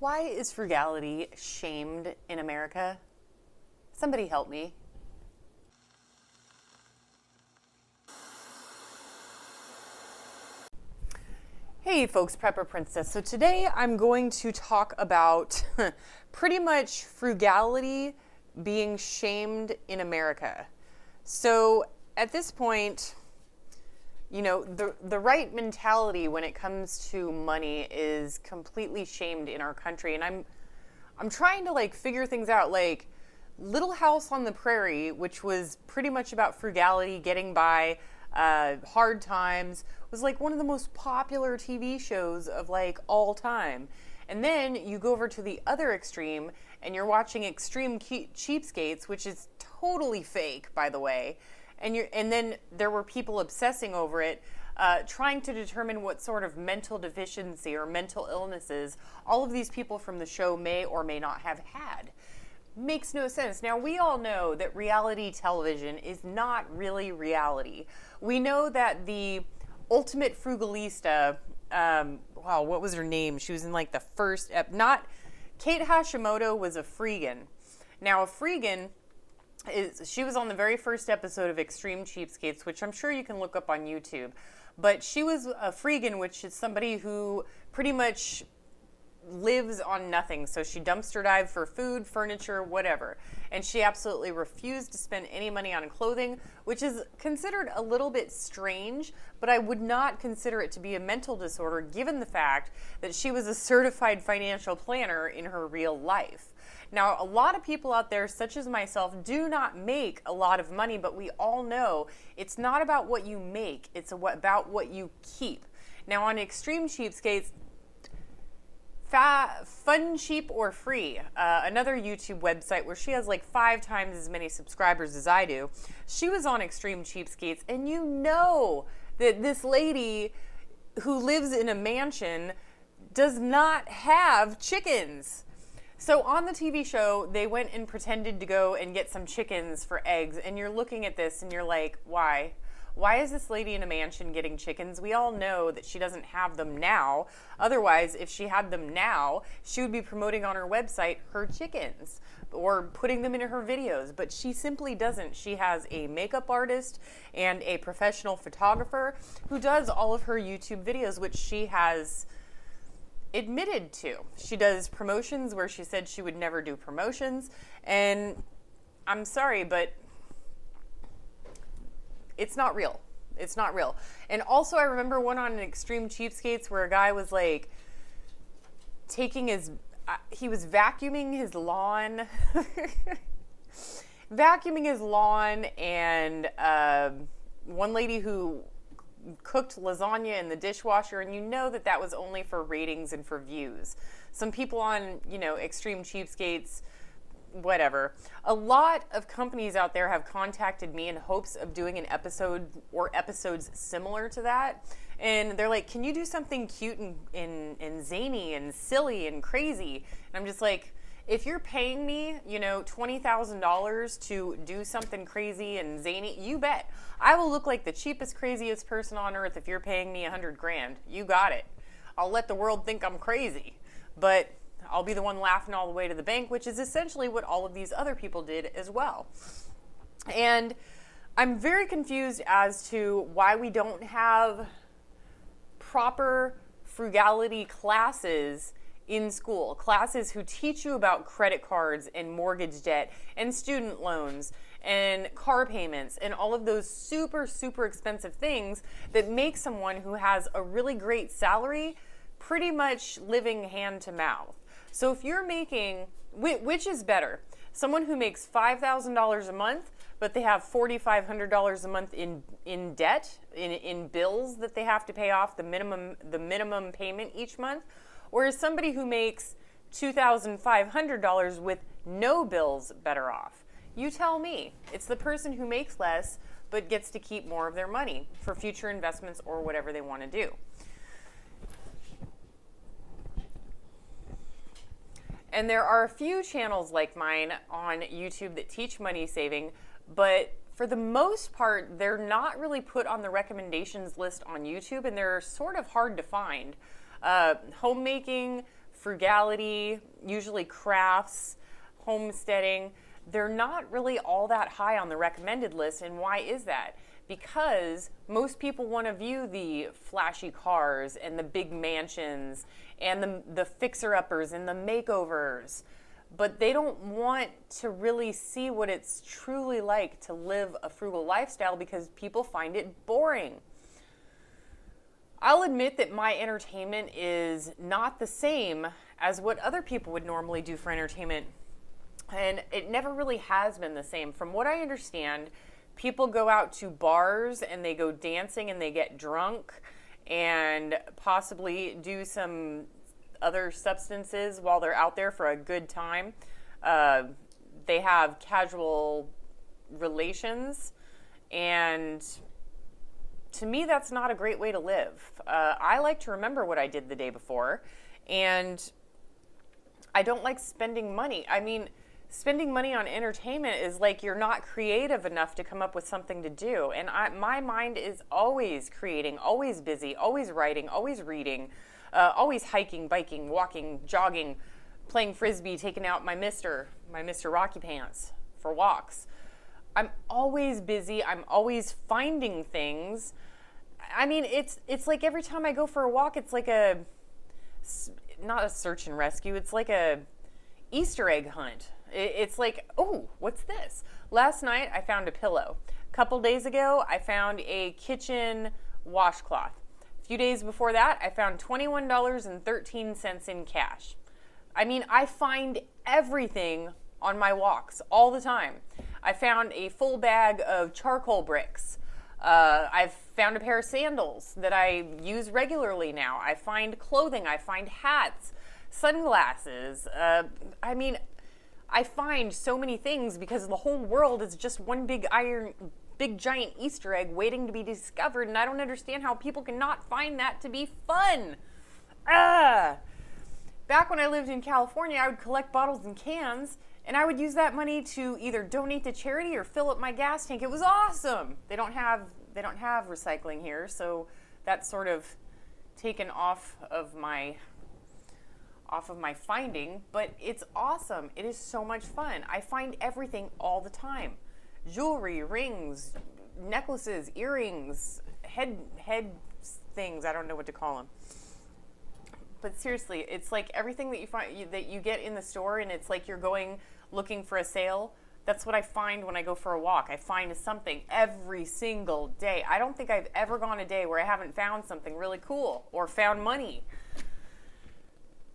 Why is frugality shamed in America? Somebody help me. Hey folks, Prepper Princess. So today I'm going to talk about pretty much frugality being shamed in America. So at this point, you know, the right mentality when it comes to money is completely shamed in our country. And I'm trying to figure things out. Like Little House on the Prairie, which was pretty much about frugality, getting by, hard times, was one of the most popular TV shows of all time. And then you go over to the other extreme and you're watching Extreme Cheapskates, which is totally fake, by the way. And then there were people obsessing over it, trying to determine what sort of mental deficiency or mental illnesses all of these people from the show may or may not have had. Makes no sense. Now, we all know that reality television is not really reality. We know that the ultimate frugalista, wow, what was her name? She was in the first, not, Kate Hashimoto was a freegan. Now, a freegan she was on the very first episode of Extreme Cheapskates, which I'm sure you can look up on YouTube. But she was a freegan, which is somebody who pretty much lives on nothing. So she dumpster dived for food, furniture, whatever. And she absolutely refused to spend any money on clothing, which is considered a little bit strange, but I would not consider it to be a mental disorder given the fact that she was a certified financial planner in her real life. Now, a lot of people out there, such as myself, do not make a lot of money, but we all know it's not about what you make, it's about what you keep. Now, on Extreme Cheapskates, Fun, Cheap, or Free, another YouTube website where she has 5 times as many subscribers as I do, she was on Extreme Cheapskates, and you know that this lady who lives in a mansion does not have chickens. So on the TV show, they went and pretended to go and get some chickens for eggs, and you're looking at this and you're like, why? Why is this lady in a mansion getting chickens? We all know that she doesn't have them now. Otherwise, if she had them now, she would be promoting on her website her chickens or putting them into her videos, but she simply doesn't. She has a makeup artist and a professional photographer who does all of her YouTube videos, which she has admitted to. She does promotions where she said she would never do promotions, and I'm sorry, but it's not real. It's not real. And also, I remember one on an Extreme Cheapskates where a guy was taking his, he was vacuuming his lawn, and one lady who cooked lasagna in the dishwasher, and you know that was only for ratings and for views. Some people on, Extreme Cheapskates, whatever. A lot of companies out there have contacted me in hopes of doing an episode or episodes similar to that. And they're like, can you do something cute and zany and silly and crazy? And I'm just like, if you're paying me, $20,000 to do something crazy and zany, you bet. I will look like the cheapest, craziest person on earth if you're paying me $100,000. You got it. I'll let the world think I'm crazy, but I'll be the one laughing all the way to the bank, which is essentially what all of these other people did as well. And I'm very confused as to why we don't have proper frugality classes in school, classes who teach you about credit cards and mortgage debt and student loans and car payments and all of those super, super expensive things that make someone who has a really great salary pretty much living hand to mouth. So if you're making, which is better? Someone who makes $5,000 a month, but they have $4,500 a month in debt, in bills that they have to pay off, the minimum payment each month, or is somebody who makes $2,500 with no bills better off? You tell me. It's the person who makes less but gets to keep more of their money for future investments or whatever they want to do. And there are a few channels like mine on YouTube that teach money saving, but for the most part, they're not really put on the recommendations list on YouTube, and they're sort of hard to find. Homemaking, frugality, usually crafts, homesteading, they're not really all that high on the recommended list. And why is that? Because most people want to view the flashy cars and the big mansions and the fixer-uppers and the makeovers, but they don't want to really see what it's truly like to live a frugal lifestyle because people find it boring. I'll admit that my entertainment is not the same as what other people would normally do for entertainment. And it never really has been the same. From what I understand, people go out to bars and they go dancing and they get drunk and possibly do some other substances while they're out there for a good time. They have casual relations, and to me, that's not a great way to live. I like to remember what I did the day before, and I don't like spending money. I mean, spending money on entertainment is like you're not creative enough to come up with something to do. And my mind is always creating, always busy, always writing, always reading, always hiking, biking, walking, jogging, playing Frisbee, taking out my Mr. Rocky Pants for walks. I'm always busy. I'm always finding things. I mean, it's like every time I go for a walk, it's like not a search and rescue. It's like a Easter egg hunt. It's like, oh, what's this? Last night, I found a pillow. A couple days ago, I found a kitchen washcloth. A few days before that, I found $21.13 in cash. I mean, I find everything on my walks all the time. I found a full bag of charcoal bricks. I've found a pair of sandals that I use regularly now. I find clothing. I find hats, sunglasses. I mean, I find so many things because the whole world is just one big giant Easter egg waiting to be discovered, and I don't understand how people cannot find that to be fun. Back when I lived in California, I would collect bottles and cans, and I would use that money to either donate to charity or fill up my gas tank. It was awesome. They don't have recycling here, so that's sort of taken off of my finding, but it's awesome. It is so much fun. I find everything all the time. Jewelry, rings, necklaces, earrings, head things, I don't know what to call them. But seriously, it's like everything that you find that you get in the store, and it's like you're going looking for a sale. That's what I find when I go for a walk. I find something every single day. I don't think I've ever gone a day where I haven't found something really cool or found money.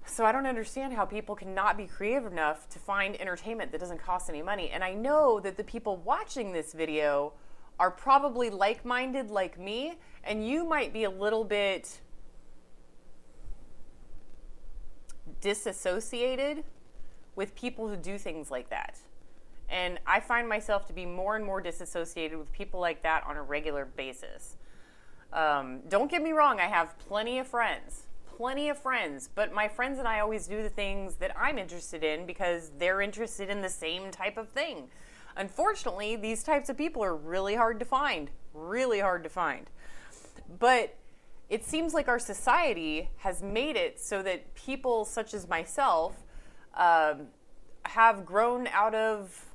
So I don't understand how people cannot be creative enough to find entertainment that doesn't cost any money. And I know that the people watching this video are probably like-minded like me, and you might be a little bit disassociated with people who do things like that. And I find myself to be more and more disassociated with people like that on a regular basis. Don't get me wrong, I have plenty of friends, but my friends and I always do the things that I'm interested in because they're interested in the same type of thing. Unfortunately, these types of people are really hard to find. But it seems like our society has made it so that people such as myself have grown out of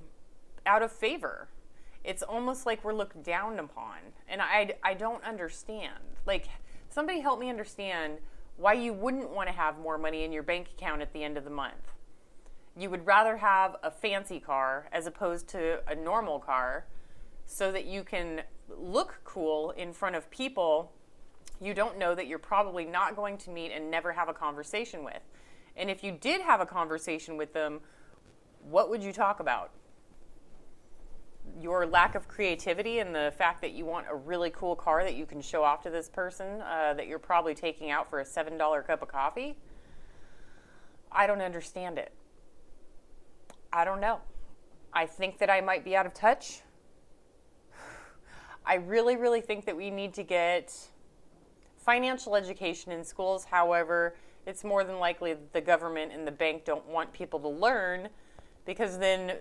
favor. It's almost like we're looked down upon. And I don't understand. Like, somebody help me understand why you wouldn't want to have more money in your bank account at the end of the month. You would rather have a fancy car as opposed to a normal car so that you can look cool in front of people you don't know that you're probably not going to meet and never have a conversation with. And if you did have a conversation with them, what would you talk about? Your lack of creativity and the fact that you want a really cool car that you can show off to this person that you're probably taking out for a $7 cup of coffee? I don't understand it. I don't know. I think that I might be out of touch. I really, really think that we need to get financial education in schools. However, it's more than likely that the government and the bank don't want people to learn, because then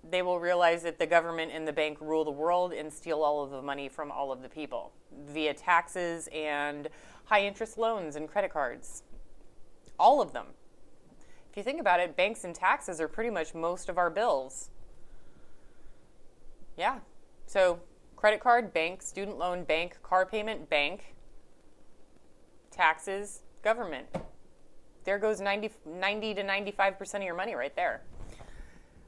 they will realize that the government and the bank rule the world and steal all of the money from all of the people via taxes and high interest loans and credit cards. All of them. If you think about it, banks and taxes are pretty much most of our bills. Yeah. So credit card, bank, student loan, bank, car payment, bank, taxes, government. There goes 90 to 95% of your money right there.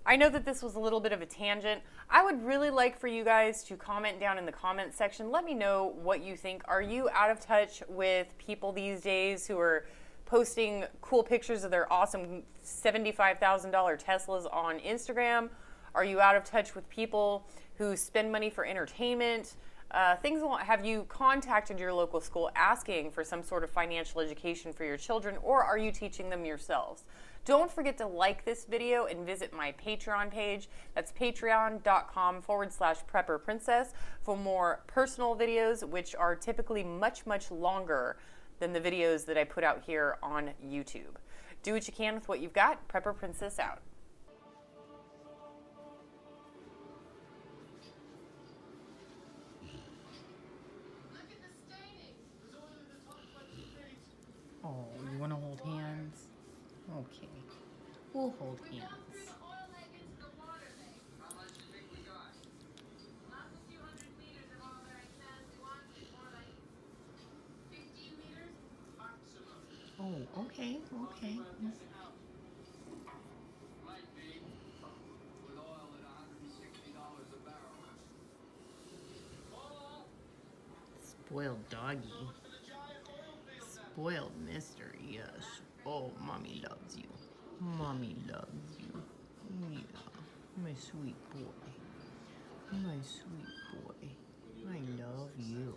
I know that this was a little bit of a tangent. I would really like for you guys to comment down in the comment section. Let me know what you think. Are you out of touch with people these days who are posting cool pictures of their awesome $75,000 Teslas on Instagram? Are you out of touch with people who spend money for entertainment? Have you contacted your local school asking for some sort of financial education for your children, or are you teaching them yourselves? Don't forget to like this video and visit my Patreon page. That's patreon.com/prepperprincess for more personal videos, which are typically much, much longer than the videos that I put out here on YouTube. Do what you can with what you've got. Prepper Princess out. Oh, you want to hold hands? Okay. We'll hold hands. Oh, okay, okay. Spoiled doggy. Spoiled mister, yes. Oh, mommy loves you. Mommy loves you. Yeah, my sweet boy. My sweet boy. I love you.